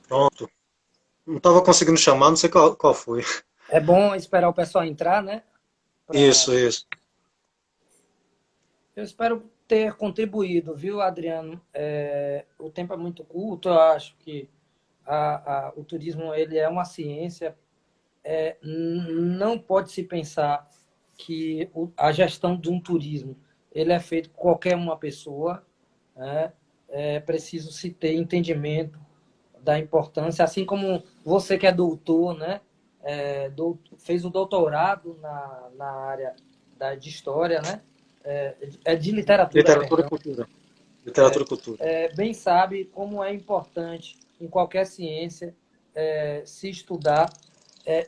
Pronto. Não estava conseguindo chamar, não sei qual foi. É bom esperar o pessoal entrar, né? Pra... Isso, isso. Eu espero ter contribuído, viu, Adriano? O tempo é muito curto, eu acho que o turismo ele é uma ciência. Não pode se pensar que a gestão de um turismo ele é feito por qualquer uma pessoa, né? É preciso se ter entendimento da importância, assim como você que é doutor, né? Fez o doutorado na área de história, né? De literatura, Literatura e perdão. cultura. Literatura e cultura. Bem sabe como é importante em qualquer ciência se estudar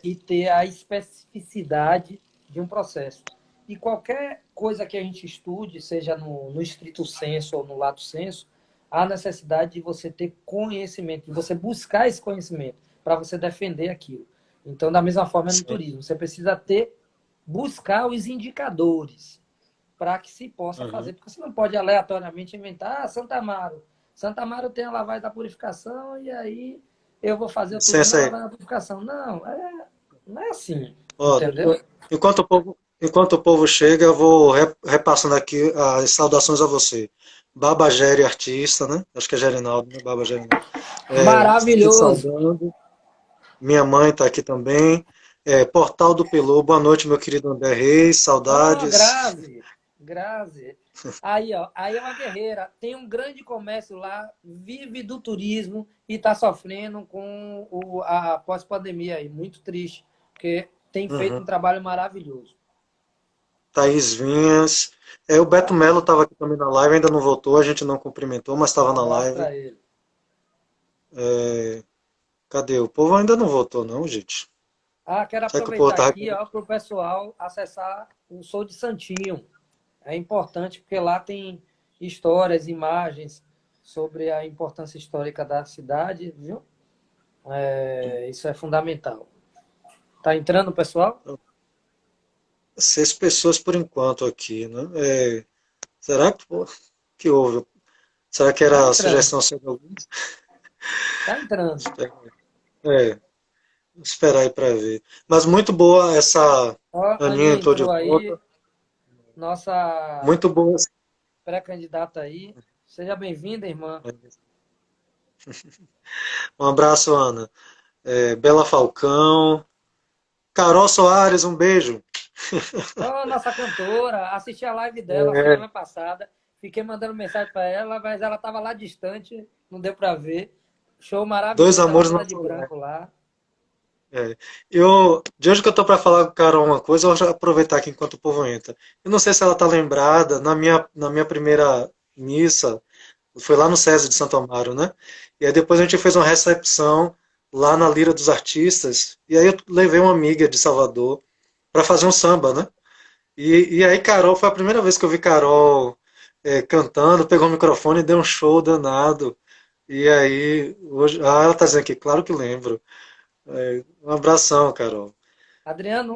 e ter a especificidade de um processo. E qualquer coisa que a gente estude, seja no estrito senso ou no lato senso, há necessidade de você ter conhecimento, de você buscar esse conhecimento para você defender aquilo. Então, da mesma forma, no Sim. turismo, você precisa buscar os indicadores para que se possa Uhum. fazer, porque você não pode aleatoriamente inventar, Santa Amaro. Santa Amaro tem a lavagem da purificação e aí eu vou fazer o turismo Licença na aí. lavagem da purificação. Não é assim, Ó, entendeu? enquanto o povo chega, eu vou repassando aqui as saudações a você. Baba Gere, artista, né? Acho que é Gerinaldo, né? Baba Gerinaldo. Te Maravilhoso. saudando. Minha mãe está aqui também. Portal do Pelô, boa noite, meu querido André Reis, Oh, saudades. Grazi, Grazi. Aí, ó, aí é uma guerreira. Tem um grande comércio lá, vive do turismo e está sofrendo com a pós-pandemia aí. Muito triste, porque tem feito Uhum. um trabalho maravilhoso. Thaís Vinhas. O Beto Melo estava aqui também na live, ainda não voltou, a gente não cumprimentou, mas Um estava na abraço live. para ele. Cadê? O povo ainda não voltou, não, gente. Quero Será que o povo aproveitar tá. aqui para o pessoal acessar o Sou de Santinho. É importante porque lá tem histórias, imagens sobre a importância histórica da cidade, viu? Isso é fundamental. Tá entrando, pessoal? 6 pessoas por enquanto aqui, né? Será que houve? Será que Tá era a entrando. sugestão sobre alguns? Tá entrando. É, esperar aí para ver. Mas muito boa essa. Ó, a Aninha Aninha entrou de entrou aí, volta. nossa Muito boa. pré-candidata aí. Seja bem-vinda, irmã. Um abraço, Ana. Bela Falcão. Carol Soares, um beijo. Ó, nossa cantora, assisti a live dela É, semana passada. Fiquei mandando mensagem para ela, mas ela estava lá distante, não deu para ver. Show dois maravilhoso, ela amores toda na de solar. branco lá. De hoje que eu tô para falar com a Carol uma coisa, eu vou já aproveitar aqui enquanto o povo entra. Eu não sei se ela tá lembrada, na minha primeira missa, foi lá no SESI de Santo Amaro, né? E aí depois a gente fez uma recepção lá na Lira dos Artistas, e aí eu levei uma amiga de Salvador para fazer um samba, né? E aí Carol, foi a primeira vez que eu vi Carol cantando, pegou o microfone e deu um show danado. E aí, hoje, ela tá dizendo aqui, claro que lembro. Um abração, Carol. Adriano,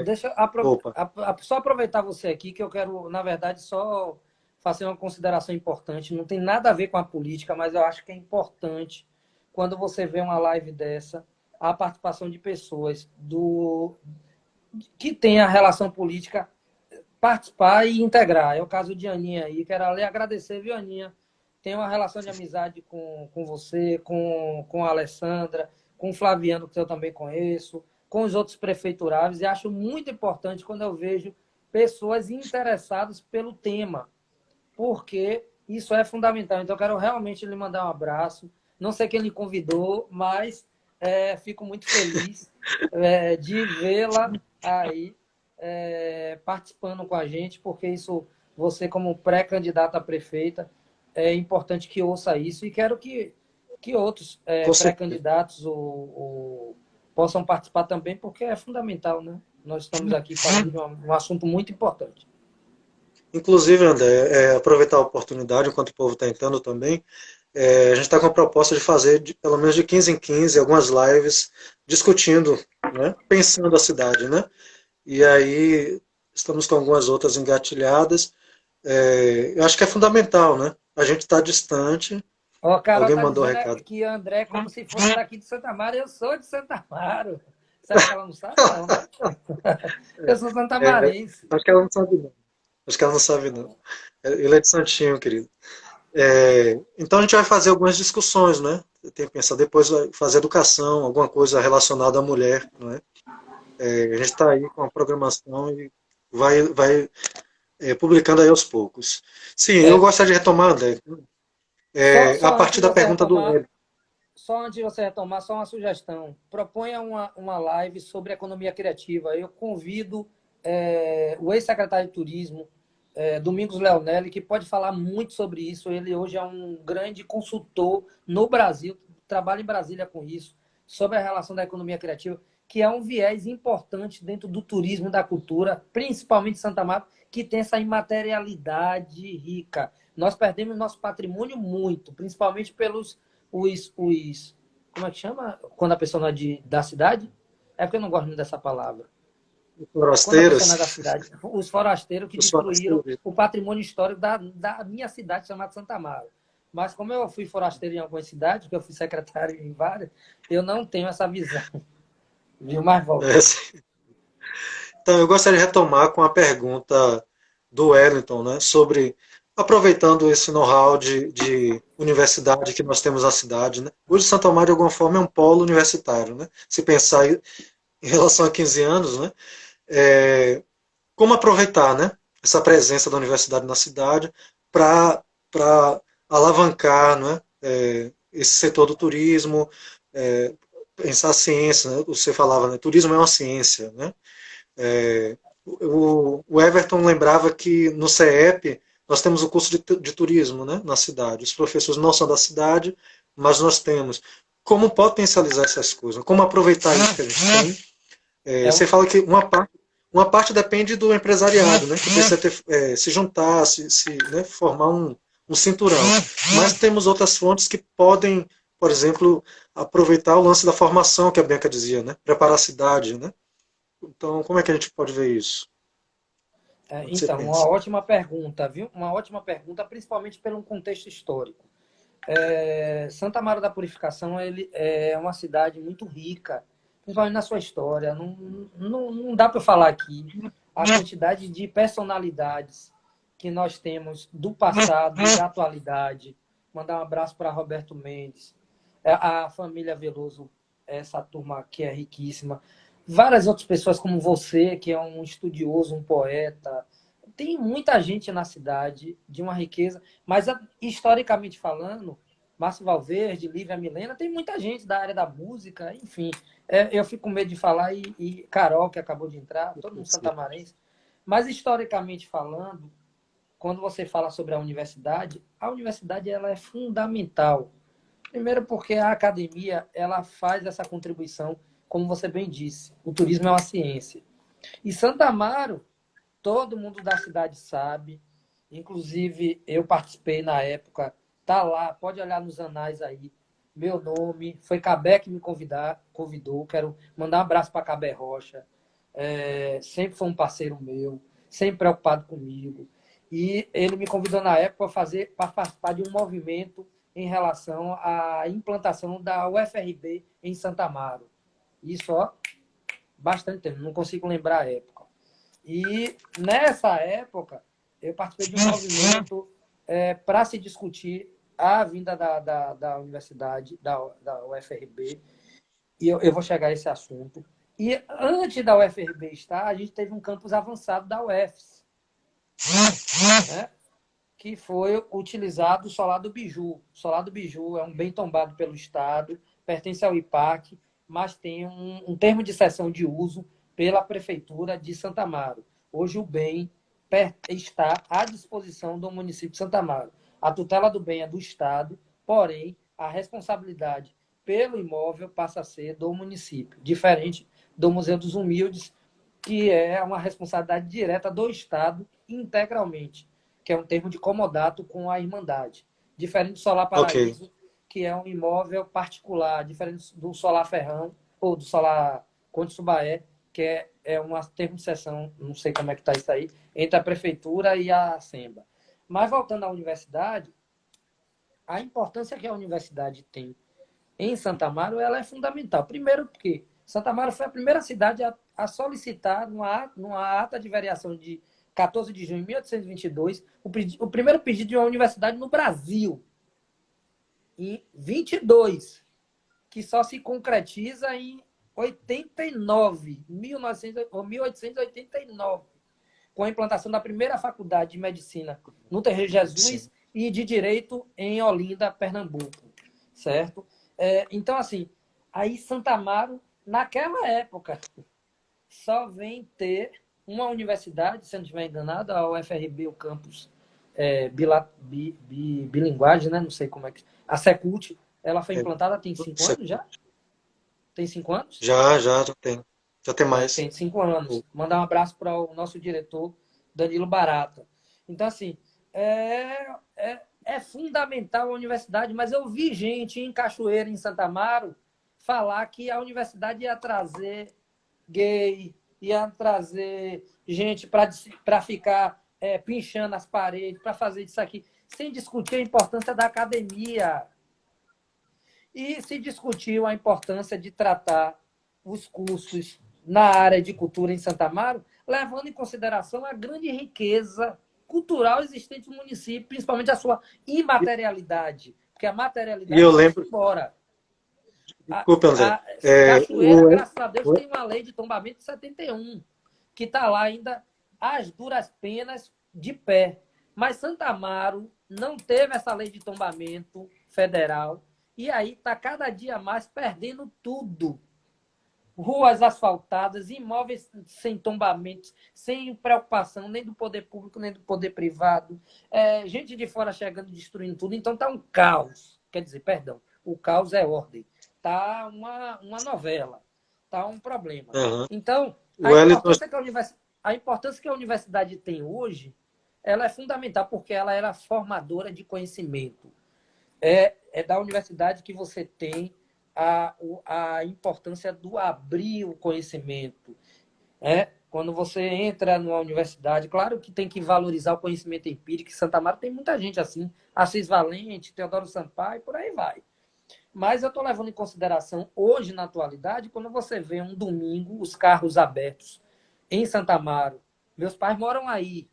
deixa eu Opa, só aproveitar você aqui, que eu quero, na verdade, só fazer uma consideração importante. Não tem nada a ver com a política, mas eu acho que é importante, quando você vê uma live dessa, a participação de pessoas que têm a relação política participar e integrar. É o caso de Aninha aí. Quero lhe agradecer, viu, Aninha? Tenho uma relação de amizade com você, com a Alessandra, com o Flaviano, que eu também conheço, com os outros prefeituráveis, e acho muito importante quando eu vejo pessoas interessadas pelo tema, porque isso é fundamental. Então, eu quero realmente lhe mandar um abraço. Não sei quem lhe convidou, mas fico muito feliz de vê-la aí participando com a gente, porque isso, você como pré-candidata a prefeita, é importante que ouça isso e quero que outros com certeza. pré-candidatos possam participar também, porque é fundamental, né? Nós estamos aqui falando de um assunto muito importante. Inclusive, André, aproveitar a oportunidade, enquanto o povo está entrando também, a gente está com a proposta de fazer, pelo menos de 15 em 15, algumas lives discutindo, né, pensando a cidade, né? E aí estamos com algumas outras engatilhadas. Eu acho que é fundamental, né? A gente está distante, Ó, a Carol Alguém tá mandou o dizendo recado. que André é como se fosse daqui de Santa Amaro. Eu sou de Santa Amaro. Será que ela não sabe? Não, né? Eu sou É, santamarense. acho que ela não sabe, não. Acho que ela não sabe, não. Ele é de Santinho, querido. Então a gente vai fazer algumas discussões, né? Eu tenho que pensar depois vai fazer educação, alguma coisa relacionada à mulher, não é? A gente está aí com a programação e vai publicando aí aos poucos. Sim, eu É, gostaria de retomar, André, a só antes partir de da você pergunta do retomar, Hélio. só uma sugestão. Proponha uma live sobre economia criativa. Eu convido o ex-secretário de Turismo, Domingos Leonelli, que pode falar muito sobre isso. Ele hoje é um grande consultor no Brasil, trabalha em Brasília com isso, sobre a relação da economia criativa, que é um viés importante dentro do turismo e da cultura, principalmente Santa Marta, que tem essa imaterialidade rica. Nós perdemos nosso patrimônio muito, principalmente pelos como é que chama? Quando a pessoa não é da cidade? É porque eu não gosto muito dessa palavra. Quando a pessoa não é da Forasteiros, cidade. Os forasteiros que os destruíram forasteiros. o patrimônio histórico da minha cidade, chamada Santa Amaro. Mas como eu fui forasteiro em algumas cidades, porque eu fui secretário em várias, eu não tenho essa visão. Viu? Mas volta. Sim. Então, eu gostaria de retomar com a pergunta do Wellington, né, sobre, aproveitando esse know-how de universidade que nós temos na cidade, né? Hoje, Santo Amaro, de alguma forma, é um polo universitário, né? Se pensar em relação a 15 anos, né? É, como aproveitar, né, essa presença da universidade na cidade para alavancar, né, esse setor do turismo, pensar a ciência, né, você falava, né, turismo é uma ciência, né, o Everton lembrava que no CEP nós temos o curso de turismo, né, na cidade. Os professores não são da cidade, mas nós temos. Como potencializar essas coisas? Como aproveitar isso que a gente tem? É Você um, fala que uma parte depende do empresariado, né, que precisa se juntar, né, formar um cinturão. Mas temos outras fontes que podem, por exemplo, aproveitar o lance da formação, que a Bianca dizia, né, preparar a cidade. Né? Então, como é que a gente pode ver isso? O que você então, uma pensa? ótima pergunta, viu? Uma ótima pergunta, principalmente pelo contexto histórico. Santa Maria da Purificação ele é uma cidade muito rica, principalmente na sua história. Não dá para falar aqui a quantidade de personalidades que nós temos do passado e da atualidade. Mandar um abraço para Roberto Mendes, a família Veloso, essa turma que é riquíssima. Várias outras pessoas como você, que é um estudioso, um poeta. Tem muita gente na cidade de uma riqueza, mas historicamente falando, Márcio Valverde, Lívia Milena, tem muita gente da área da música, enfim. Eu fico com medo de falar, e Carol, que acabou de entrar, todo mundo santamarense. Mas, historicamente falando, quando você fala sobre a universidade ela é fundamental. Primeiro porque a academia ela faz essa contribuição, como você bem disse, o turismo é uma ciência. E Santa Amaro, todo mundo da cidade sabe, inclusive eu participei na época, tá lá, pode olhar nos anais aí. Meu nome, foi Cabé que me convidou. Quero mandar um abraço para Cabé Rocha. Sempre foi um parceiro meu, sempre preocupado comigo. E ele me convidou na época para participar de um movimento em relação à implantação da UFRB em Santa Amaro. Isso, ó, bastante tempo, não consigo lembrar a época. E nessa época, eu participei de um movimento para se discutir a vinda da universidade, da UFRB, e eu vou chegar a esse assunto. E antes da UFRB estar, a gente teve um campus avançado da UFS, né? Que foi utilizado o Solar do Biju. O Solar do Biju é um bem tombado pelo Estado, pertence ao IPAC, mas tem um termo de cessão de uso pela Prefeitura de Santa Amaro. Hoje o bem está à disposição do município de Santa Amaro. A tutela do bem é do Estado, porém, a responsabilidade pelo imóvel passa a ser do município, diferente do Museu dos Humildes, que é uma responsabilidade direta do Estado integralmente, que é um termo de comodato com a Irmandade. Diferente do Solar Ok. Paraíso, que é um imóvel particular, diferente do Solar Ferrão ou do Solar Conde Subaé, que é um termo de cessão, não sei como é que está isso aí, entre a Prefeitura e a Assembla. Mas voltando à universidade, a importância que a universidade tem em Santa Amaro, ela é fundamental. Primeiro porque Santa Amaro foi a primeira cidade a solicitar, numa ata de variação de 14 de junho de 1822, o primeiro pedido de uma universidade no Brasil. Em 22, que só se concretiza em 89, 1889, com a implantação da primeira faculdade de medicina no Terreiro Jesus Sim. e de direito em Olinda, Pernambuco, certo? Então, assim, aí Santa Amaro, naquela época, só vem ter uma universidade, se eu não estiver enganado, a UFRB, o campus bilinguagem, né? Não sei como é que... A Secult, ela foi É, implantada tem 5 anos já? Tem 5 anos? já tem. Já tem mais. Tem 5 anos. Mandar um abraço para o nosso diretor, Danilo Barata. Então, assim, é fundamental a universidade, mas eu vi gente em Cachoeira, em Santa Amaro, falar que a universidade ia trazer gay, ia trazer gente para ficar pinchando as paredes, para fazer isso aqui, sem discutir a importância da academia. E se discutiu a importância de tratar os cursos na área de cultura em Santa Amaro, levando em consideração a grande riqueza cultural existente no município, principalmente a sua imaterialidade, porque a E materialidade eu foi-se lembro, embora. desculpa, André, Cachoeira, graças a Deus, tem uma lei de tombamento de 71, que está lá ainda às duras penas de pé. Mas Santa Amaro não teve essa lei de tombamento federal e aí está cada dia mais perdendo tudo. Ruas asfaltadas, imóveis sem tombamentos, sem preocupação nem do poder público, nem do poder privado. Gente de fora chegando, destruindo tudo. Então está um caos. Quer dizer, perdão, o caos é ordem. Está uma novela. Está um problema. uhum. Então, O Wellington, a importância que a universidade tem hoje, ela é fundamental, porque ela era formadora de conhecimento. É da universidade que você tem a importância do abrir o conhecimento. Quando você entra numa universidade, claro que tem que valorizar o conhecimento empírico. Em Santa Amaro tem muita gente assim, Assis Valente, Teodoro Sampaio, por aí vai. Mas eu estou levando em consideração, hoje, na atualidade, quando você vê um domingo, os carros abertos em Santa Amaro. Meus pais moram aí,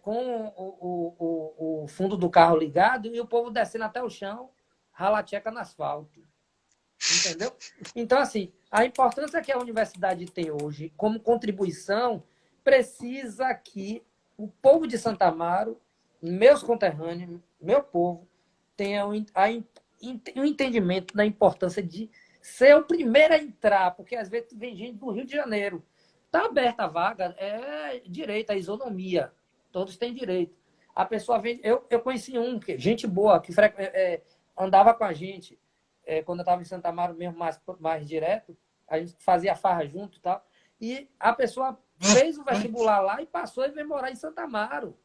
com o fundo do carro ligado e o povo descendo até o chão, rala-tcheca no asfalto. Entendeu? Então, assim, a importância que a universidade tem hoje como contribuição precisa que o povo de Santa Amaro, meus conterrâneos, meu povo, tenha um entendimento da importância de ser o primeiro a entrar, porque às vezes vem gente do Rio de Janeiro. Está aberta a vaga, é direito, a isonomia. Todos têm direito. A pessoa vem. Eu conheci gente boa, que andava com a gente quando eu estava em Santa Amaro mesmo, mais direto, a gente fazia farra junto e tal. E a pessoa fez o vestibular lá e passou e veio morar em Santa Amaro.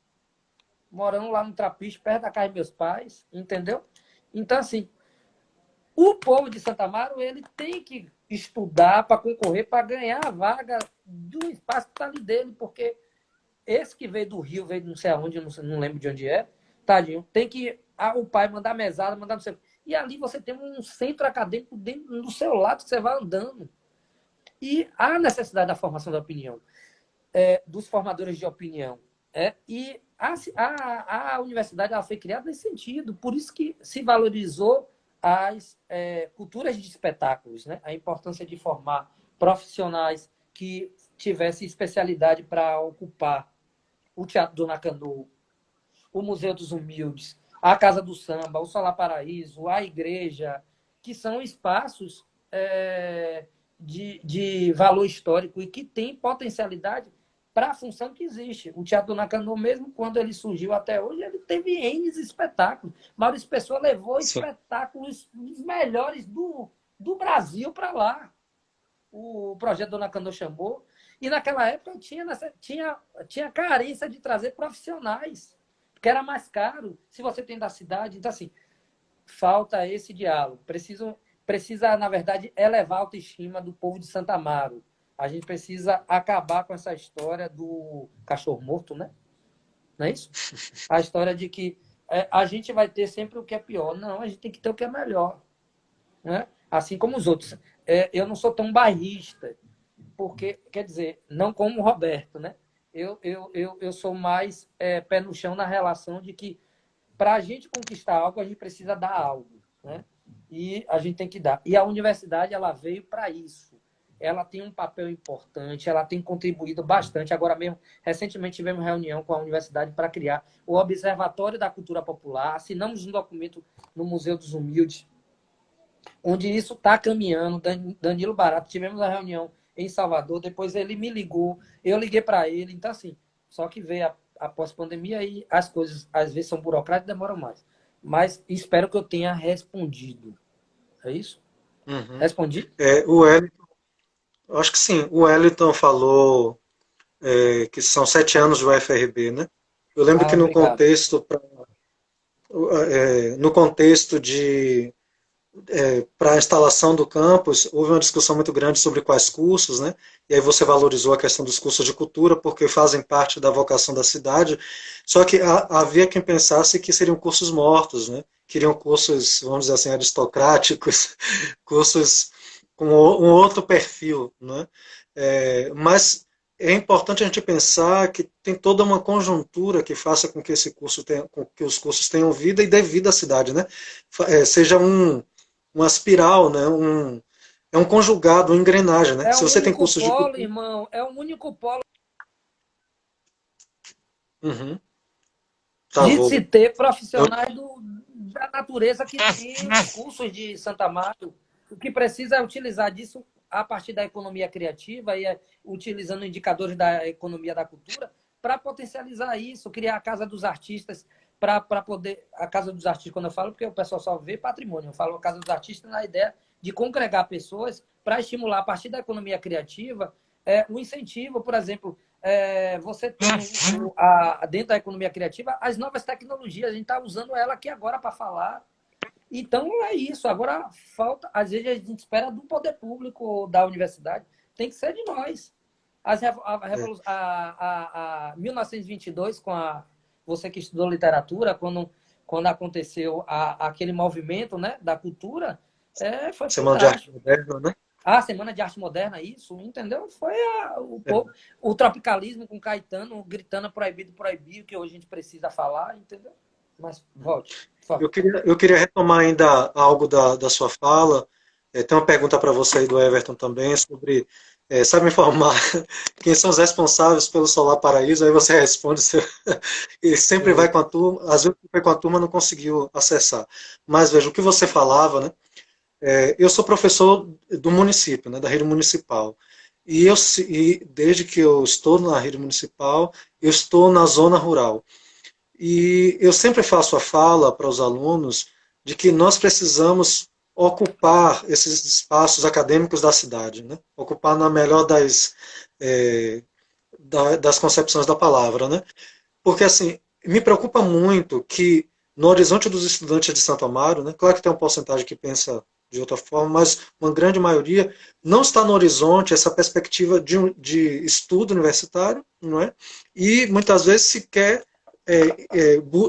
Morando lá no Trapiche, perto da casa dos meus pais, entendeu? Então, assim, o povo de Santa Amaro, ele tem que estudar para concorrer, para ganhar a vaga do espaço que está ali dele, porque esse que veio do Rio, veio de não sei aonde, não lembro de onde é, tadinho, tem que o pai mandar mesada, mandar não sei. E ali você tem um centro acadêmico dentro do seu lado que você vai andando. E há necessidade da formação da opinião, dos formadores de opinião. E a universidade ela foi criada nesse sentido, por isso que se valorizou as culturas de espetáculos, né? A importância de formar profissionais que tivessem especialidade para ocupar o Teatro Dona Canu, o Museu dos Humildes, a Casa do Samba, o Solar Paraíso, a Igreja, que são espaços de valor histórico e que têm potencialidade para a função que existe. O Teatro Dona Canu, mesmo quando ele surgiu até hoje, ele teve N espetáculos. Maurício Pessoa levou sim. espetáculos os melhores do Brasil para lá. O projeto Dona Canu chamou. E naquela época tinha carência de trazer profissionais, porque era mais caro se você tem da cidade. Então, assim, falta esse diálogo. Precisa, na verdade, elevar a autoestima do povo de Santa Amaro. A gente precisa acabar com essa história do cachorro morto, né? Não é isso? A história de que a gente vai ter sempre o que é pior. Não, a gente tem que ter o que é melhor, né? Assim como os outros. Eu não sou tão bairrista, porque, quer dizer, não como o Roberto, né? Eu sou mais pé no chão na relação de que para a gente conquistar algo, a gente precisa dar algo, né? E a gente tem que dar. E a universidade, ela veio para isso. Ela tem um papel importante, ela tem contribuído bastante. Agora mesmo, recentemente tivemos reunião com a universidade para criar o Observatório da Cultura Popular. Assinamos um documento no Museu dos Humildes, onde isso está caminhando. Danilo Barato, tivemos a reunião em Salvador, depois ele me ligou, eu liguei para ele. Então, assim, só que veio após a pandemia e as coisas, às vezes, são burocráticas e demoram mais. Mas espero que eu tenha respondido. É isso? Uhum. Respondi? O Wellington, acho que sim, o Wellington falou que são 7 anos de UFRB, né? Eu lembro Ah, que no obrigado. contexto, no contexto de para a instalação do campus, houve uma discussão muito grande sobre quais cursos, né? E aí você valorizou a questão dos cursos de cultura, porque fazem parte da vocação da cidade. Só que havia quem pensasse que seriam cursos mortos, né? Queriam cursos, vamos dizer assim, aristocráticos, cursos com um outro perfil, né? Mas é importante a gente pensar que tem toda uma conjuntura que faça com que esse curso tenha, com que os cursos tenham vida e dê vida à cidade, né? Seja uma espiral, né? É um conjugado, uma engrenagem, né? É Se um você tem único cursos de polo, cultura. irmão. É um único polo Uhum, de se travou. ter Eu- profissionais da natureza que tem os cursos de Santa Marta. O que precisa é utilizar disso a partir da economia criativa e utilizando indicadores da economia da cultura para potencializar isso, criar a Casa dos Artistas para poder... A Casa dos Artistas, quando eu falo, porque o pessoal só vê patrimônio. Eu falo a Casa dos Artistas na ideia de congregar pessoas para estimular, a partir da economia criativa, um incentivo, por exemplo, você tem dentro da economia criativa as novas tecnologias, a gente está usando ela aqui agora para falar. Então é isso. Agora falta, às vezes a gente espera do poder público ou da universidade, tem que ser de nós. é, A 1922, com você que estudou literatura, quando aconteceu aquele movimento, né, da cultura, foi Semana de Arte fantástico. Moderna, né? A Semana de Arte Moderna, isso, entendeu? Foi o tropicalismo com Caetano gritando proibido, proibido, que hoje a gente precisa falar, entendeu? Mas volte, por favor. Eu queria retomar ainda algo da sua fala. Tem uma pergunta para você aí do Everton também sobre, sabe me informar quem são os responsáveis pelo Solar Paraíso? Aí você responde, ele sempre vai com a turma, às vezes foi com a turma não conseguiu acessar. Mas veja, o que você falava, né? Eu sou professor do município, né, da rede municipal. E desde que eu estou na rede municipal, eu estou na zona rural. E eu sempre faço a fala para os alunos de que nós precisamos ocupar esses espaços acadêmicos da cidade, né? Ocupar na melhor eh, das concepções da palavra, né? Porque, assim, me preocupa muito que no horizonte dos estudantes de Santo Amaro, né, claro que tem uma porcentagem que pensa de outra forma, mas uma grande maioria não está no horizonte essa perspectiva de estudo universitário, não é? E muitas vezes sequer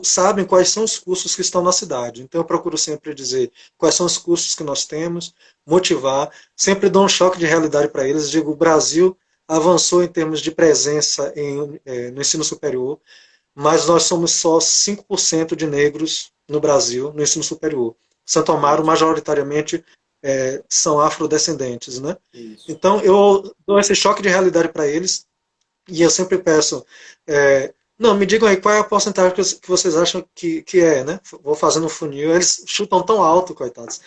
sabem quais são os cursos que estão na cidade. Então eu procuro sempre dizer quais são os cursos que nós temos, motivar, sempre dou um choque de realidade para eles, digo, o Brasil avançou em termos de presença no ensino superior, mas nós somos só 5% de negros no Brasil, no ensino superior. Santo Amaro, Isso, majoritariamente, são afrodescendentes, né? isso. Então, eu dou esse choque de realidade para eles, e eu sempre peço, não, me digam aí qual é a porcentagem que vocês acham que é, né? Vou fazendo um funil, eles chutam tão alto, coitados.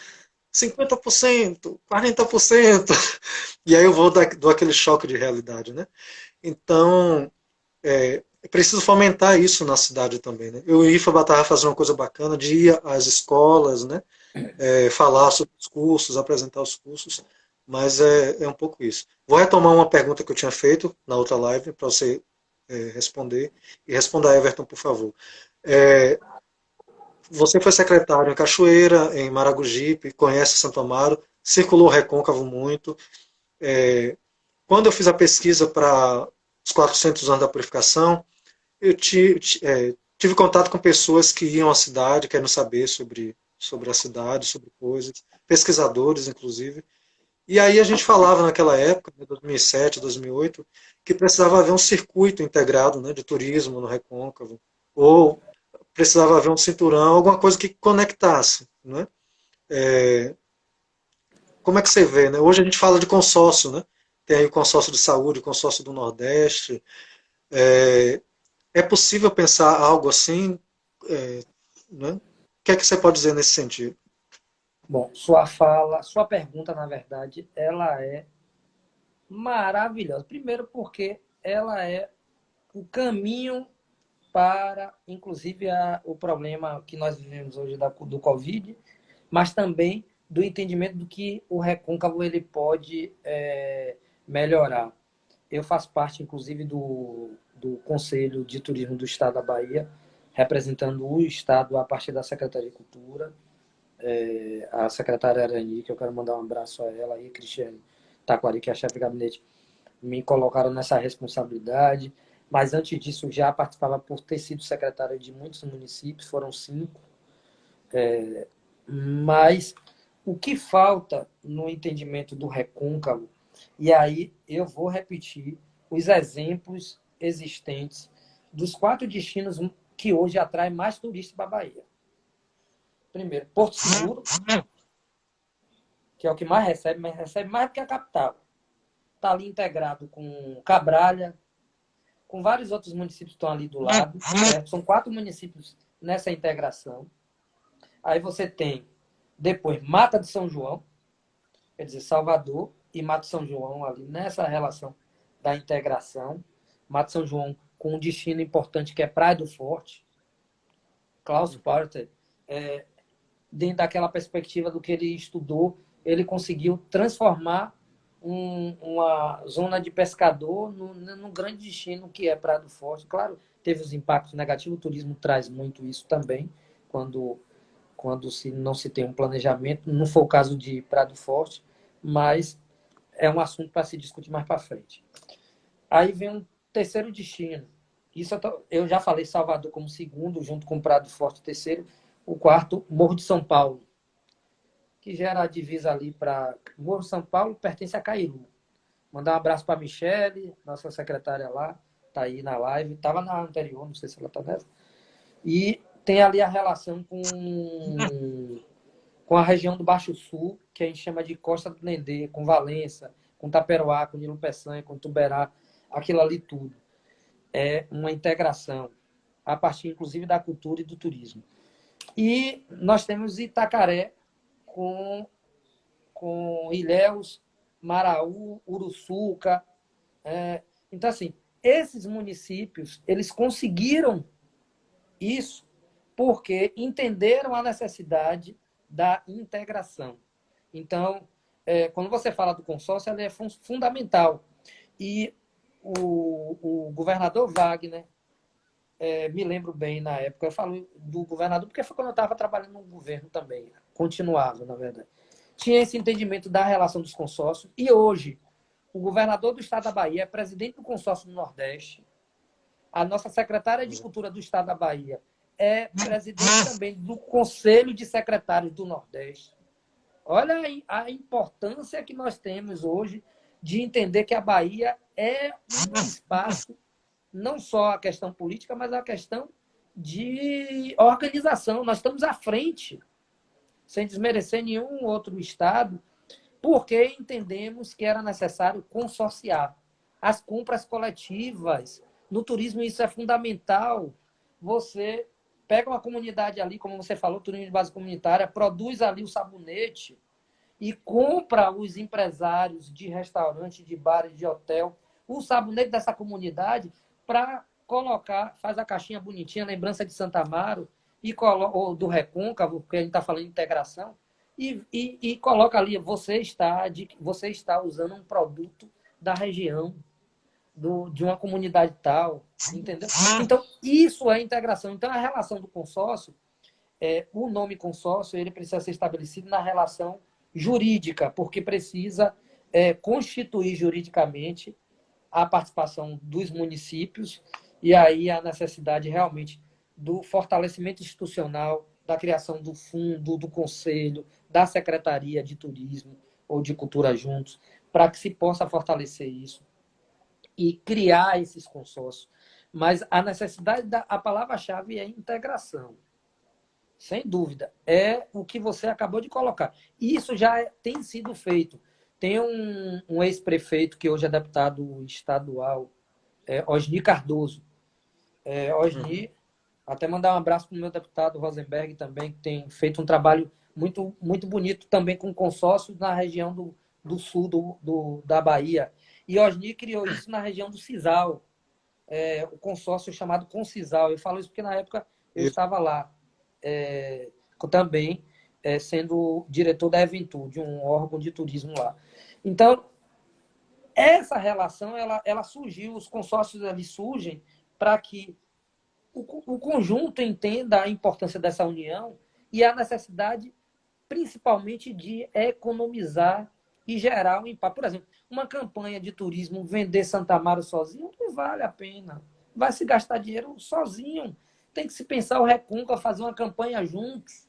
50%, 40%. E aí eu dou aquele choque de realidade, né? Então, é preciso fomentar isso na cidade também, né? Eu e o IFAB estava fazendo uma coisa bacana de ir às escolas, né? Falar sobre os cursos, apresentar os cursos, mas é um pouco isso. Vou retomar uma pergunta que eu tinha feito na outra live para você responder, e responda, Everton, por favor. É, Você foi secretário em Cachoeira, em Maragogipe, conhece Santo Amaro, circulou o Recôncavo muito. Quando eu fiz a pesquisa para os 400 anos da purificação, eu tive contato com pessoas que iam à cidade, querendo saber sobre a cidade, sobre coisas, pesquisadores, inclusive. E aí a gente falava naquela época, né, 2007, 2008, que precisava haver um circuito integrado, né, de turismo no Recôncavo, ou precisava haver um cinturão, alguma coisa que conectasse, né? É, como é que você vê, né? Hoje a gente fala de consórcio, né? Tem aí o consórcio de saúde, o consórcio do Nordeste. É, é possível pensar algo assim, né? O que é que você pode dizer nesse sentido? Bom, sua pergunta, na verdade, ela é maravilhosa. Primeiro porque ela é o caminho para, inclusive, o problema que nós vivemos hoje do Covid, mas também do entendimento do que o recôncavo ele pode melhorar. Eu faço parte, inclusive, do Conselho de Turismo do Estado da Bahia, representando o Estado a partir da Secretaria de Cultura, a secretária Arani, que eu quero mandar um abraço a ela, e a Cristiane Taquari, que é a chefe de gabinete, me colocaram nessa responsabilidade. Mas antes disso, já participava por ter sido secretária de muitos municípios, foram 5. Mas o que falta no entendimento do recôncavo, e aí eu vou repetir os exemplos existentes dos 4 destinos que hoje atraem mais turistas para a Bahia. Primeiro, Porto Seguro, que é o que mais recebe, mas recebe mais do que a capital. Está ali integrado com Cabralha, com vários outros municípios que estão ali do lado, certo? São 4 municípios nessa integração. Aí você tem, depois, Mata de São João, quer dizer, Salvador e Mata de São João ali nessa relação da integração. Mata de São João com um destino importante que é Praia do Forte. Klaus Porter, dentro daquela perspectiva do que ele estudou, ele conseguiu transformar uma zona de pescador num grande destino que é Praia do Forte. Claro, teve os impactos negativos, o turismo traz muito isso também, quando não se tem um planejamento. Não foi o caso de Praia do Forte, mas é um assunto para se discutir mais para frente. Aí vem um terceiro destino. Isso eu já falei Salvador como segundo, junto com Praia do Forte, terceiro. O quarto, Morro de São Paulo, que gera a divisa ali para... Morro de São Paulo pertence a Cairu. Mandar um abraço para a Michele, nossa secretária lá, está aí na live. Estava na anterior, não sei se ela está nessa. E tem ali a relação com a região do Baixo Sul, que a gente chama de Costa do Dendê, com Valença, com Taperoá, com Nilo Peçanha, com Tuberá, aquilo ali tudo. É uma integração, a partir, inclusive, da cultura e do turismo. E nós temos Itacaré, com Ilhéus, Maraú, Uruçuca. Então, assim, esses municípios, eles conseguiram isso porque entenderam a necessidade da integração. Então, quando você fala do consórcio, ele é fundamental. E o governador Wagner, me lembro bem na época, eu falo do governador porque foi quando eu estava trabalhando no governo também, continuava, na verdade. Tinha esse entendimento da relação dos consórcios, e hoje o governador do estado da Bahia é presidente do consórcio do Nordeste, a nossa secretária de Cultura do estado da Bahia é presidente também do Conselho de Secretários do Nordeste. Olha a importância que nós temos hoje de entender que a Bahia é um espaço, não só a questão política, mas a questão de organização. Nós estamos à frente, sem desmerecer nenhum outro estado, porque entendemos que era necessário consorciar as compras coletivas. No turismo isso é fundamental. Você pega uma comunidade ali, como você falou, turismo de base comunitária, produz ali o sabonete e compra os empresários de restaurante, de bar, de hotel, o sabonete dessa comunidade para colocar, faz a caixinha bonitinha, lembrança de Santa Amaro, ou do Recôncavo, porque a gente está falando de integração, e coloca ali, você está usando um produto da região, de uma comunidade tal, entendeu? Então, isso é integração. Então, a relação do consórcio, o nome consórcio, ele precisa ser estabelecido na relação jurídica, porque precisa constituir juridicamente a participação dos municípios, e aí a necessidade realmente do fortalecimento institucional, da criação do fundo, do conselho, da Secretaria de Turismo ou de Cultura juntos, para que se possa fortalecer isso e criar esses consórcios. Mas a necessidade a palavra-chave é integração. Sem dúvida. É o que você acabou de colocar. Isso já tem sido feito. Tem um ex-prefeito que hoje é deputado estadual, Osni Cardoso. Osni, até mandar um abraço para o meu deputado Rosenberg também, que tem feito um trabalho muito, muito bonito também com consórcios na região do sul da Bahia. E Osni criou isso na região do Cisal, o consórcio chamado Concisal. Eu falo isso porque na época eu estava lá também, sendo diretor da Eventur, de um órgão de turismo lá. Então, essa relação, ela surgiu, os consórcios ali surgem para que o conjunto entenda a importância dessa união e a necessidade, principalmente, de economizar e gerar um impacto. Por exemplo, uma campanha de turismo, vender Santa Amaro sozinho, não vale a pena. Vai se gastar dinheiro sozinho. Tem que se pensar o Recôncavo, fazer uma campanha juntos.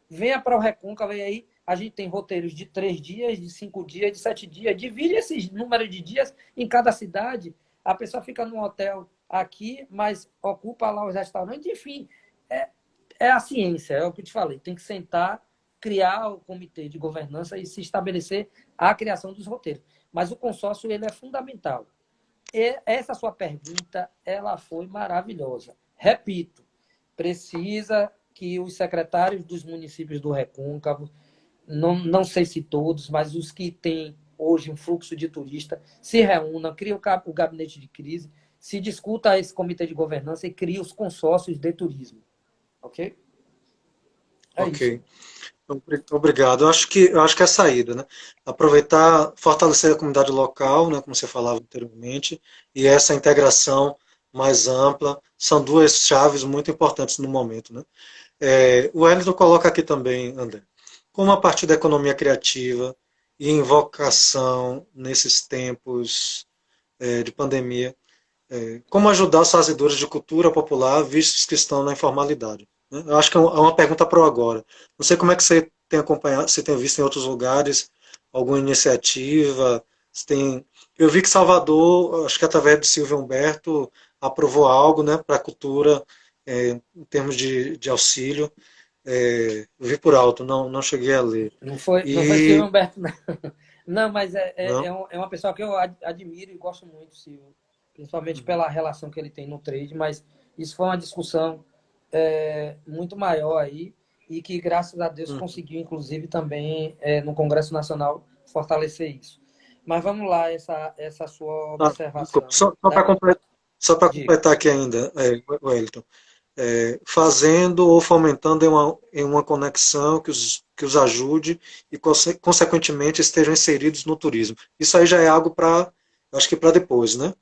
Venha para o Recôncavo, e aí a gente tem roteiros de 3 dias, de 5 dias, de 7 dias. Divide esses números de dias em cada cidade. A pessoa fica num hotel aqui, mas ocupa lá os restaurantes. Enfim, é a ciência, é o que eu te falei. Tem que sentar, criar o comitê de governança e se estabelecer a criação dos roteiros. Mas o consórcio, ele é fundamental. E essa sua pergunta, ela foi maravilhosa. Repito, precisa que os secretários dos municípios do Recôncavo, não sei se todos, mas os que têm hoje um fluxo de turista, se reúnam, criem o gabinete de crise, se discuta esse comitê de governança e crie os consórcios de turismo. Ok? Ok. Obrigado. Eu acho que é a saída, né? Aproveitar, fortalecer a comunidade local, né, como você falava anteriormente, e essa integração mais ampla são duas chaves muito importantes no momento, né? O Wellington coloca aqui também, André, como a partir da economia criativa e invocação nesses tempos de pandemia, como ajudar os fazedores de cultura popular, vistos que estão na informalidade? Né? Eu acho que é uma pergunta para o agora. Não sei como é que você tem acompanhado, você tem visto em outros lugares alguma iniciativa. Eu vi que Salvador, acho que através de Silvio Humberto, aprovou algo, né, para a cultura em termos de auxílio. Eu vi por alto, não cheguei a ler. Não foi Silvio E Humberto, não. Não, mas não, é uma pessoa que eu admiro e gosto muito, Silvio. Principalmente pela relação que ele tem no trade, mas isso foi uma discussão muito maior aí e que, graças a Deus, conseguiu, inclusive, também no Congresso Nacional fortalecer isso. Mas vamos lá, essa sua desculpa, observação. só para Diga. completar aqui ainda, Wellington. Fazendo ou fomentando em uma conexão que os ajude e, consequentemente, estejam inseridos no turismo. Isso aí já é algo para, acho que para depois, né?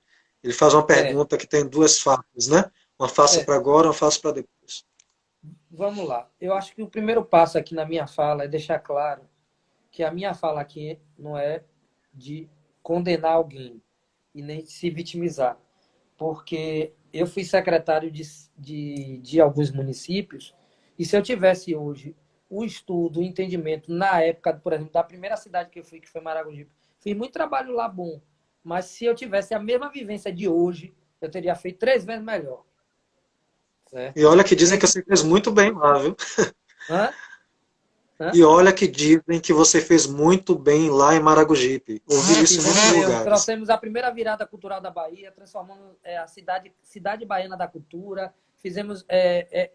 Ele faz uma É, pergunta que tem duas faces, né? Uma face é, para agora, uma face para depois. vamos lá. Eu acho que o primeiro passo aqui na minha fala é deixar claro que a minha fala aqui não é de condenar alguém e nem de se vitimizar, porque eu fui secretário de alguns municípios e se eu tivesse hoje o estudo, o entendimento, na época, por exemplo, da primeira cidade que eu fui, que foi Maragogipe, fiz muito trabalho lá bom, mas se eu tivesse a mesma vivência de hoje, eu teria feito 3 vezes melhor, certo? E olha que dizem que Esse, você fez muito bem lá, viu? hã? Hã? E olha que dizem que você fez muito bem lá em Maragogipe. Ouvi isso em Fizemos muitos mesmo. lugares. Trouxemos a primeira virada cultural da Bahia, transformamos a cidade baiana da cultura. Fizemos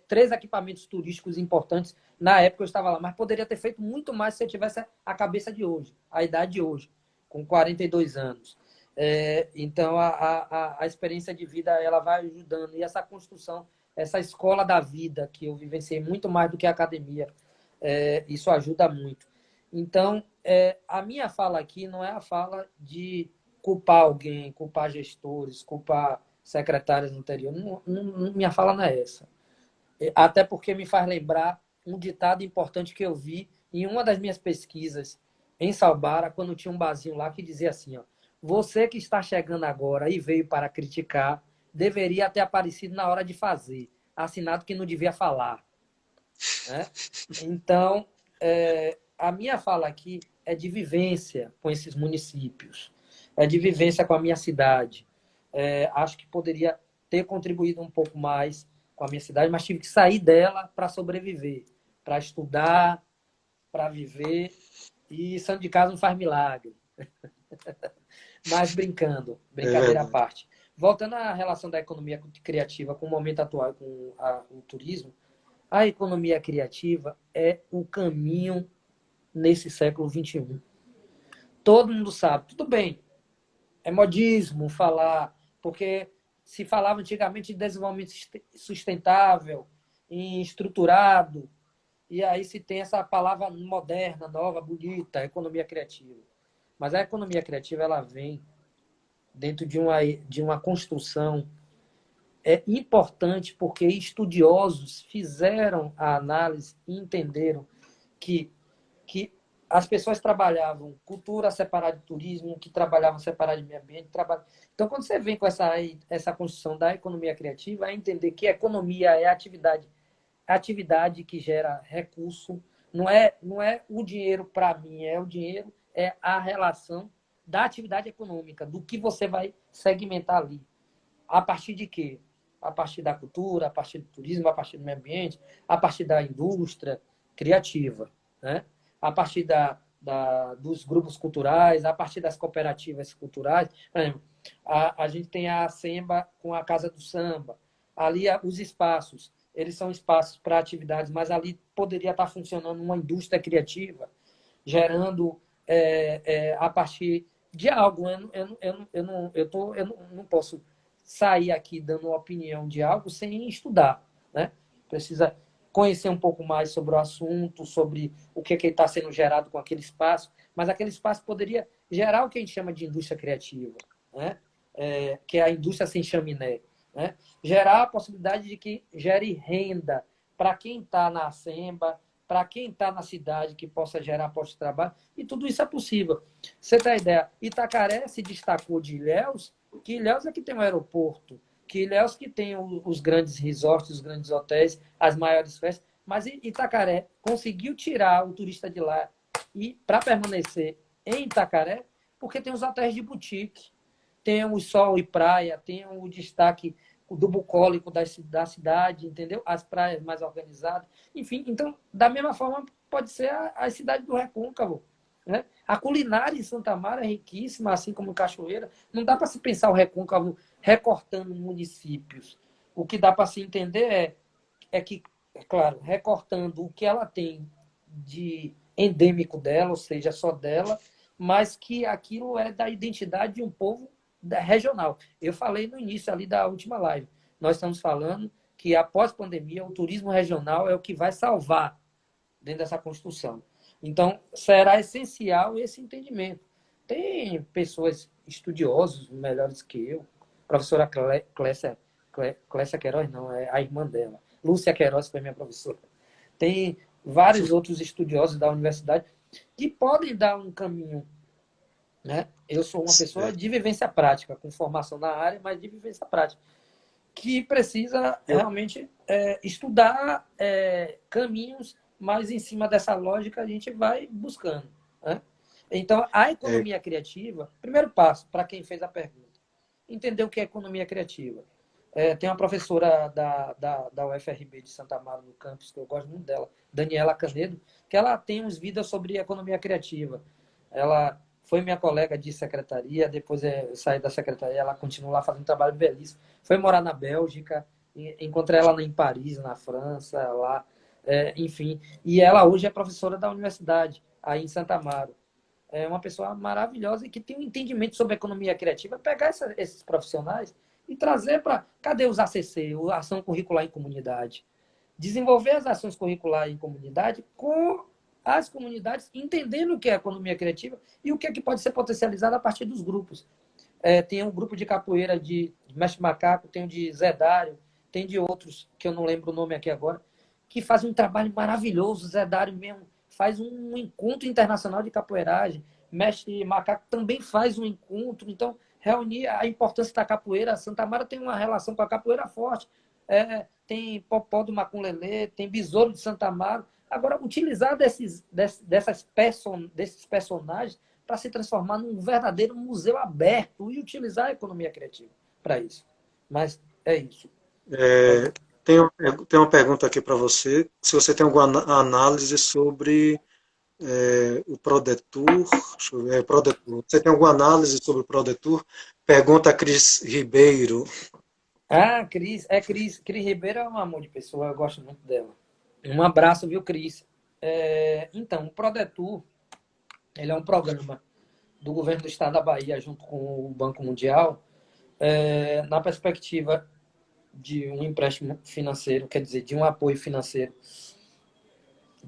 3 equipamentos turísticos importantes. Na época eu estava lá, mas poderia ter feito muito mais se eu tivesse a cabeça de hoje, a idade de hoje, com 42 anos. Então a experiência de vida ela vai ajudando. E essa construção, essa escola da vida que eu vivenciei muito mais do que a academia, isso ajuda muito. Então, a minha fala aqui não é a fala de culpar alguém, culpar gestores, culpar secretários no interior. Minha fala não é essa. Até porque me faz lembrar um ditado importante que eu vi em uma das minhas pesquisas em Salbara, quando tinha um barzinho lá que dizia assim, ó, você que está chegando agora e veio para criticar, deveria ter aparecido na hora de fazer. assinado que não devia falar, né? Então, a minha fala aqui é de vivência com esses municípios, é de vivência com a minha cidade. Acho que poderia ter contribuído um pouco mais com a minha cidade, mas tive que sair dela para sobreviver, para estudar, para viver. E santo de casa não faz milagre. Mas brincando, É brincadeira à verdade. parte. Voltando à relação da economia criativa com o momento atual, com o turismo, a economia criativa é o caminho nesse século XXI. Todo mundo sabe. Tudo bem, é modismo falar, porque se falava antigamente de desenvolvimento sustentável e estruturado, e aí se tem essa palavra moderna, nova, bonita, economia criativa. Mas a economia criativa ela vem dentro de uma construção importante porque estudiosos fizeram a análise e entenderam que as pessoas trabalhavam cultura separada de turismo, que trabalhavam separado de meio ambiente. Então, quando você vem com essa construção da economia criativa, é entender que a economia é atividade que gera recurso, não é o dinheiro para mim, é o dinheiro, é a relação da atividade econômica, do que você vai segmentar ali. A partir de quê? A partir da cultura, a partir do turismo, a partir do meio ambiente, a partir da indústria criativa, né? A partir dos grupos culturais, a partir das cooperativas culturais. Por exemplo, a gente tem a Semba com a Casa do Samba. Ali, os espaços, eles são espaços para atividades, mas ali poderia estar funcionando uma indústria criativa, gerando a partir de algo. Eu não posso sair aqui dando uma opinião de algo sem estudar, né? Precisa conhecer um pouco mais sobre o assunto, sobre o que está sendo gerado com aquele espaço, mas aquele espaço poderia gerar o que a gente chama de indústria criativa, né? Que é a indústria sem chaminé, né? Gerar a possibilidade de que gere renda para quem está na Semba, para quem está na cidade, que possa gerar postos de trabalho, e tudo isso é possível. Você tem a ideia, Itacaré se destacou de Ilhéus, que Ilhéus é que tem um aeroporto, que Ilhéus que tem os grandes resorts, os grandes hotéis, as maiores festas, mas Itacaré conseguiu tirar o turista de lá e para permanecer em Itacaré, porque tem os hotéis de boutique, tem o sol e praia, tem o destaque do bucólico da cidade, entendeu? As praias mais organizadas. Enfim, então, da mesma forma, pode ser a cidade do Recôncavo, né? A culinária em Santa Mara é riquíssima, assim como Cachoeira. Não dá para se pensar o Recôncavo recortando municípios. O que dá para se entender é que, é claro, recortando o que ela tem de endêmico dela, ou seja, só dela, mas que aquilo é da identidade de um povo regional. Eu falei no início ali da última live. Nós estamos falando que após pandemia o turismo regional é o que vai salvar dentro dessa construção. Então, será essencial esse entendimento. Tem pessoas estudiosas melhores que eu, professora Clécia Queiroz, não, é a irmã dela. Lúcia Queiroz foi minha professora. Tem vários outros estudiosos da universidade que podem dar um caminho, né? Eu sou uma pessoa de vivência prática, com formação na área, mas de vivência prática, que precisa realmente estudar caminhos, mas em cima dessa lógica a gente vai buscando, né? Então, a economia criativa, primeiro passo, para quem fez a pergunta, entender o que é economia criativa. Tem uma professora da UFRB de Santa Amaro, no campus, que eu gosto muito dela, Daniela Canedo, que ela tem uns vídeos sobre economia criativa. Ela foi minha colega de secretaria, depois eu saí da secretaria, ela continuou lá fazendo um trabalho belíssimo. Foi morar na Bélgica, encontrei ela em Paris, na França, lá, enfim. E ela hoje é professora da universidade, aí em Santa Amaro. É uma pessoa maravilhosa e que tem um entendimento sobre economia criativa, pegar esses profissionais e trazer para... Cadê os ACC, a Ação Curricular em Comunidade? Desenvolver as ações curriculares em comunidade com as comunidades, entendendo o que é economia criativa e o que é que pode ser potencializado a partir dos grupos. Tem um grupo de capoeira de Mestre Macaco, tem o de Zé Dário, tem de outros, que eu não lembro o nome aqui agora, que fazem um trabalho maravilhoso. Zé Dário mesmo faz um encontro internacional de capoeiragem. Mestre Macaco também faz um encontro. Então, reunir a importância da capoeira. Santa Mara tem uma relação com a capoeira forte. tem Popó do Macunlelê, tem Besouro de Santa Amaro. Agora, utilizar desses personagens para se transformar num verdadeiro museu aberto e utilizar a economia criativa para isso. Mas é isso. Pode... É, tem uma pergunta aqui para você. Se você tem alguma análise sobre o Prodetur, deixa eu ver, Prodetur. Você tem alguma análise sobre o Prodetur? Pergunta a Cris Ribeiro. Ah, Cris, Cris Ribeiro é um amor de pessoa, eu gosto muito dela. Um abraço, viu, Cris? Então, o Prodetur, ele é um programa do governo do estado da Bahia, junto com o Banco Mundial, na perspectiva de um empréstimo financeiro, quer dizer, de um apoio financeiro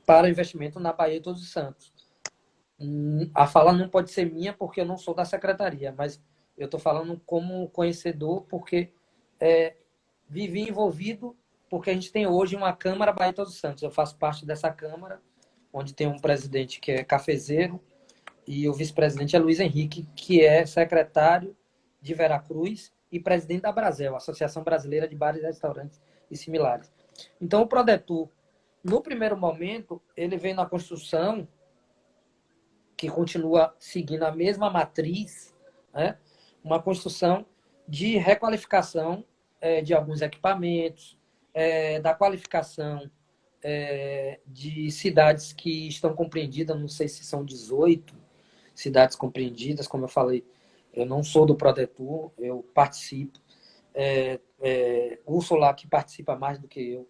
para investimento na Bahia de Todos os Santos. A fala não pode ser minha, porque eu não sou da secretaria, mas eu estou falando como conhecedor, porque vivi envolvido, porque a gente tem hoje uma Câmara Bahia de Todos os Santos. Eu faço parte dessa Câmara, onde tem um presidente que é cafezeiro, e o vice-presidente é Luiz Henrique, que é secretário de Veracruz e presidente da Brasel, Associação Brasileira de Bares, Restaurantes e Similares. Então, o Prodetur, no primeiro momento, ele veio na construção, que continua seguindo a mesma matriz, né? Uma construção de requalificação de alguns equipamentos, da qualificação de cidades que estão compreendidas, não sei se são 18 cidades compreendidas, como eu falei, eu não sou do Prodetur, eu participo. Úrsula, que participa mais do que eu,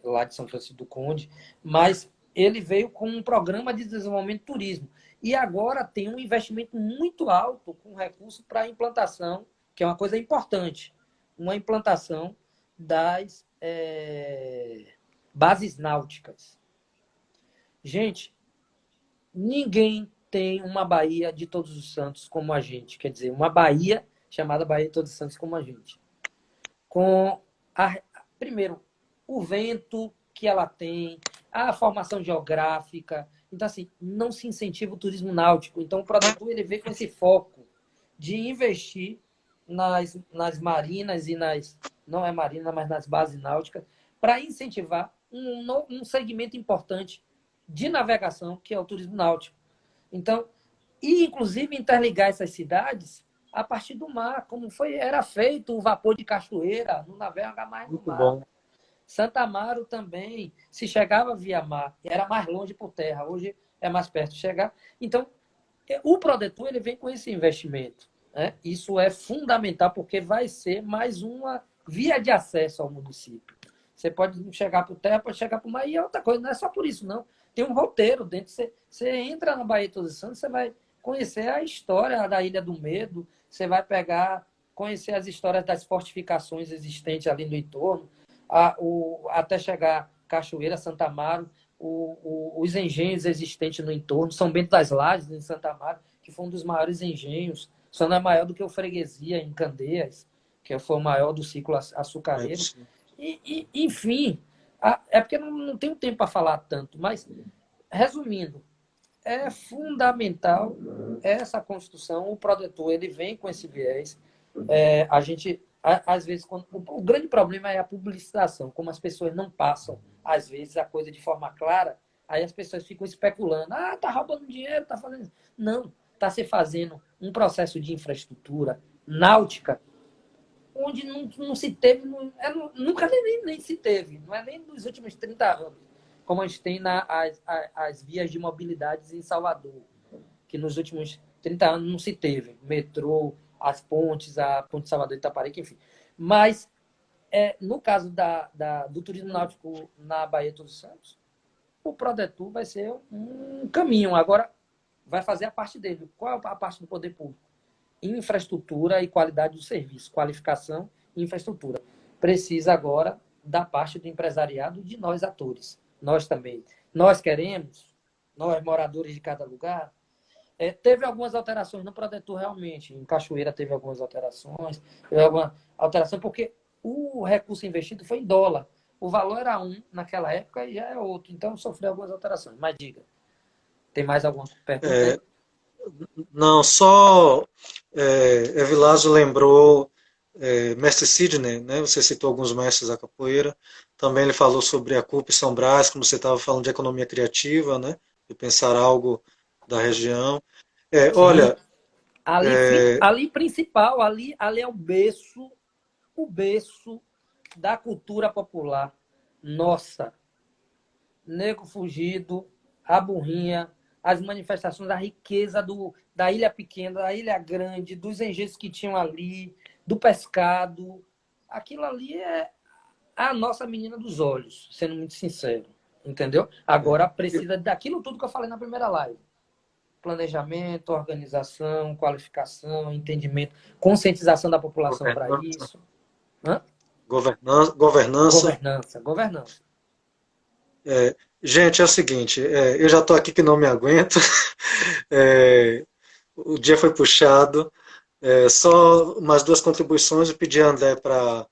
lá de São Francisco do Conde, mas ele veio com um programa de desenvolvimento do turismo. E agora tem um investimento muito alto com recurso para a implantação, que é uma coisa importante, uma implantação das bases náuticas. Gente, ninguém tem uma Bahia de Todos os Santos como a gente. Quer dizer, uma Bahia chamada Bahia de Todos os Santos como a gente. Primeiro, o vento que ela tem, a formação geográfica. Então, assim, não se incentiva o turismo náutico. Então, o Prodetur, ele vem com esse foco de investir nas marinas e não é marina, mas nas bases náuticas, para incentivar um segmento importante de navegação, que é o turismo náutico. Então, e inclusive interligar essas cidades a partir do mar, como era feito o vapor de Cachoeira, não navega mais no Muito mar. bom. Santa Amaro também, se chegava via mar, era mais longe por terra, hoje é mais perto de chegar. Então, o Prodetur, ele vem com esse investimento, né? Isso é fundamental, porque vai ser mais uma via de acesso ao município. Você pode chegar por terra, pode chegar por mar, e é outra coisa, não é só por isso, não. Tem um roteiro dentro, você entra na Bahia de Todos os Santos, você vai conhecer a história da Ilha do Medo, você vai conhecer as histórias das fortificações existentes ali no entorno, até chegar Cachoeira, Santa Amaro, os engenhos existentes no entorno, São Bento das Lajes, em Santa Amaro, que foi um dos maiores engenhos, só não é maior do que o Freguesia, em Candeias, que foi o maior do ciclo açucareiro. Enfim, é porque não tenho tempo para falar tanto, mas, resumindo, é fundamental essa construção. O Prodetur, ele vem com esse viés. A gente, às vezes, o grande problema é a publicitação, como as pessoas não passam, às vezes, a coisa de forma clara, aí as pessoas ficam especulando, tá roubando dinheiro, tá fazendo... Não, tá se fazendo um processo de infraestrutura náutica, onde não se teve, nunca nem se teve, não é nem nos últimos 30 anos, como a gente tem as vias de mobilidade em Salvador, que nos últimos 30 anos não se teve, metrô, as pontes, a ponte de Salvador e Itaparica, enfim. Mas, no caso do turismo náutico na Bahia de Todos os Santos, o Prodetur vai ser um caminho. Agora, vai fazer a parte dele. Qual é a parte do poder público? Infraestrutura e qualidade do serviço, qualificação e infraestrutura. Precisa agora da parte do empresariado, de nós atores. Nós também. Nós queremos, nós moradores de cada lugar. Teve algumas alterações no Prodetur, realmente. Em Cachoeira teve algumas alterações. Teve alguma alteração, porque o recurso investido foi em dólar. O valor era um naquela época e já é outro. Então, sofreu algumas alterações. Mas diga, tem mais alguma pergunta? Não, só Evilásio lembrou Mestre Sidney, né? Você citou alguns mestres da capoeira. Também ele falou sobre a CUP São Brás, como você estava falando de economia criativa, né? De pensar algo da região. Sim, Olha, ali, é, ali principal, ali é o berço da cultura popular. Nossa, Nego Fugido, a Burrinha, as manifestações da riqueza da Ilha Pequena, da Ilha Grande, dos engenhos que tinham ali, do pescado. Aquilo ali é a nossa menina dos olhos, sendo muito sincero. Entendeu? Agora precisa daquilo tudo que eu falei na primeira live. Planejamento, organização, qualificação, entendimento, conscientização da população para governança, isso. Hã? governança. Governança. Gente, é o seguinte, eu já estou aqui que não me aguento. É, o dia foi puxado. Só umas duas contribuições. Eu pedi a André para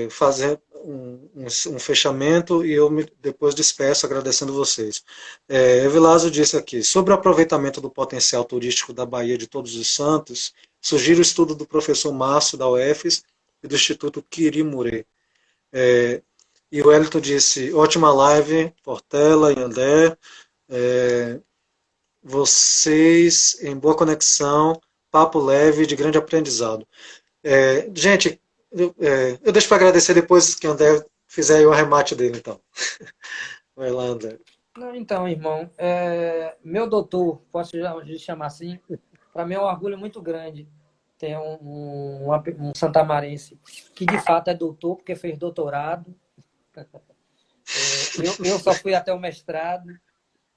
fazer um fechamento e eu depois despeço agradecendo vocês. Evilásio disse aqui, sobre o aproveitamento do potencial turístico da Baía de Todos os Santos, sugiro o estudo do professor Márcio da UFES e do Instituto Quirimurê. É, e o Wellington disse, ótima live, Portela e André, é, vocês em boa conexão, papo leve, de grande aprendizado. Gente, eu deixo para agradecer depois que o André fizer aí o arremate dele, então. Vai lá, André. Não, então, irmão, meu doutor, posso chamar assim, para mim é um orgulho muito grande ter um santamarense que de fato é doutor, porque fez doutorado. Eu só fui até o mestrado,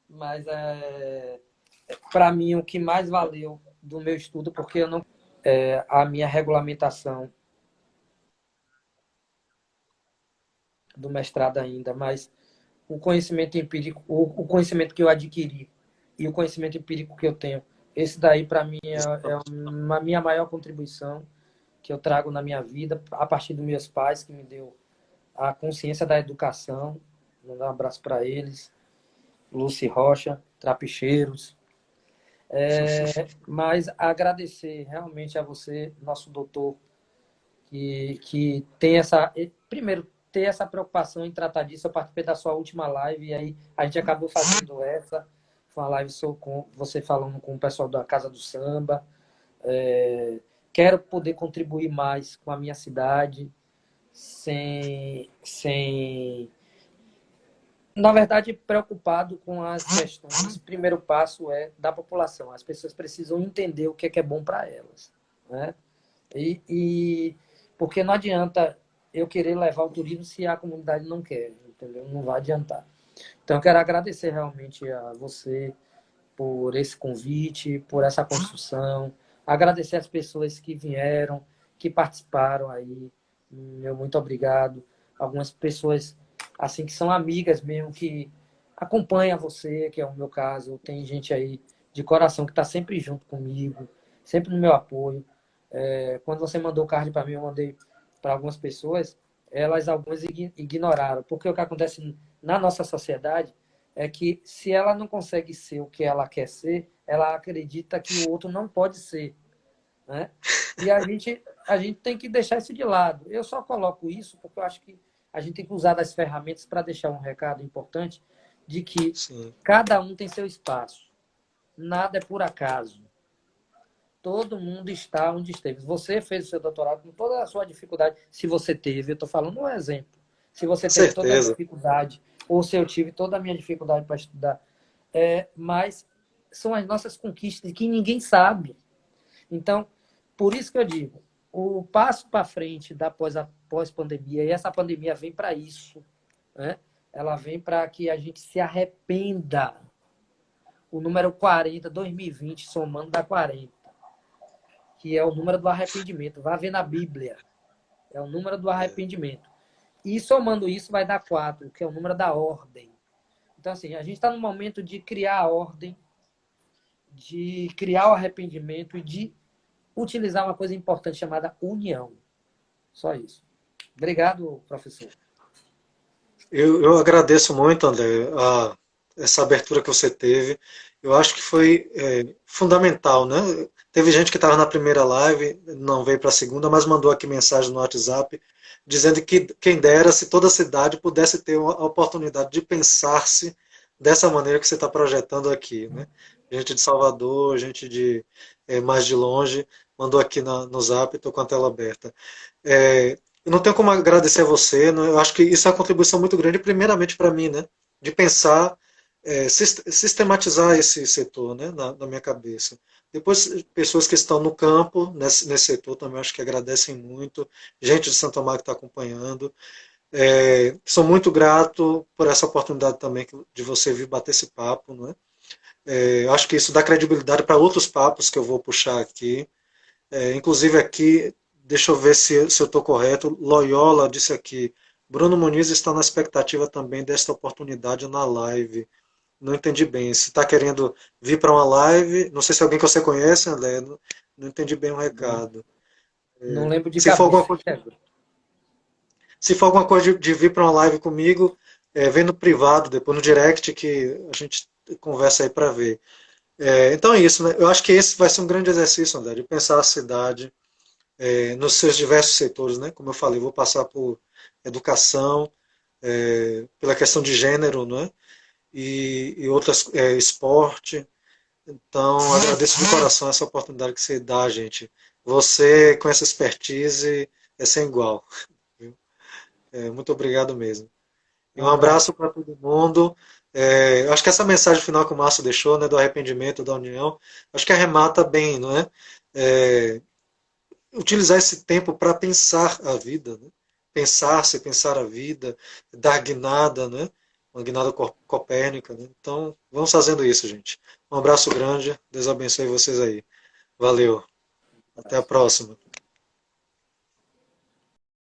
mas para mim o que mais valeu do meu estudo, porque eu não a minha regulamentação do mestrado ainda, mas o conhecimento empírico, o conhecimento que eu adquiri e o conhecimento empírico que eu tenho, esse daí para mim é uma minha maior contribuição que eu trago na minha vida a partir dos meus pais que me deu a consciência da educação. Vou dar um abraço para eles, Lucy Rocha, Trapicheiros. Mas agradecer realmente a você, nosso doutor, que tem primeiro, ter essa preocupação em tratar disso. Eu participei da sua última live e aí a gente acabou fazendo essa. Foi uma live com você falando com o pessoal da Casa do Samba. Quero poder contribuir mais com a minha cidade, sem na verdade, preocupado com as questões. O primeiro passo é da população. As pessoas precisam entender o que é bom para elas, né? E porque não adianta eu querer levar o turismo se a comunidade não quer, entendeu? Não vai adiantar. Então, eu quero agradecer realmente a você por esse convite, por essa construção. Agradecer as pessoas que vieram, que participaram aí. Meu muito obrigado. Algumas pessoas assim que são amigas mesmo, que acompanham você, que é o meu caso. Tem gente aí de coração que está sempre junto comigo, sempre no meu apoio. Quando você mandou o card para mim, eu mandei para algumas pessoas, elas algumas ignoraram. Porque o que acontece na nossa sociedade é que se ela não consegue ser o que ela quer ser, ela acredita que o outro não pode ser, né? E a gente tem que deixar isso de lado. Eu só coloco isso porque eu acho que a gente tem que usar das ferramentas para deixar um recado importante de que Sim. cada um tem seu espaço. Nada é por acaso. Todo mundo está onde esteve. Você fez o seu doutorado com toda a sua dificuldade. Se você teve, eu estou falando um exemplo. Se você teve toda a Certeza. dificuldade, ou se eu tive toda a minha dificuldade para estudar, mas são as nossas conquistas que ninguém sabe. Então, por isso que eu digo, o passo para frente da pós-pandemia, e essa pandemia vem para isso, né? Ela vem para que a gente se arrependa. O número 40, 2020, somando dá 40, que é o número do arrependimento. Vai ver na Bíblia. É o número do arrependimento. E somando isso vai dar 4, que é o número da ordem. Então, assim, a gente está no momento de criar a ordem, de criar o arrependimento e de utilizar uma coisa importante chamada união. Só isso. Obrigado, professor. Eu agradeço muito, André, essa abertura que você teve. Eu acho que foi fundamental, né? Teve gente que estava na primeira live, não veio para a segunda, mas mandou aqui mensagem no WhatsApp dizendo que quem dera se toda a cidade pudesse ter a oportunidade de pensar-se dessa maneira que você está projetando aqui, né? Gente de Salvador, gente de mais de longe, mandou aqui no Zap, estou com a tela aberta. Eu não tenho como agradecer a você, né? Eu acho que isso é uma contribuição muito grande, primeiramente para mim, né? De pensar, sistematizar esse setor, né? Na minha cabeça. Depois, pessoas que estão no campo, nesse setor, também acho que agradecem muito. Gente de Santo Amaro que está acompanhando. Sou muito grato por essa oportunidade também de você vir bater esse papo. Não é? Acho que isso dá credibilidade para outros papos que eu vou puxar aqui. Inclusive aqui, deixa eu ver se eu estou correto. Loyola disse aqui, Bruno Muniz está na expectativa também desta oportunidade na live. Não entendi bem. Se está querendo vir para uma live, não sei se é alguém que você conhece, André, não entendi bem o Não, recado. não lembro de Se for alguma cabeça. coisa, se for alguma coisa de vir para uma live comigo, vem no privado, depois no direct, que a gente conversa aí para ver. Então é isso, né? Eu acho que esse vai ser um grande exercício, André, de pensar a cidade nos seus diversos setores, né? Como eu falei, vou passar por educação, pela questão de gênero, não é? E outras, esporte. Então, agradeço de coração essa oportunidade que você dá, gente. Você, com essa expertise, é sem igual. Viu? Muito obrigado mesmo. E Um um abraço abraço. para todo mundo. Eu acho que essa mensagem final que o Márcio deixou, né, do arrependimento, da união, acho que arremata bem, não é? Utilizar esse tempo para pensar a vida, né? Pensar-se, pensar a vida, dar guinada, né? Uma guinada copérnica. Né? Então, vamos fazendo isso, gente. Um abraço grande, Deus abençoe vocês aí. Valeu, até a próxima.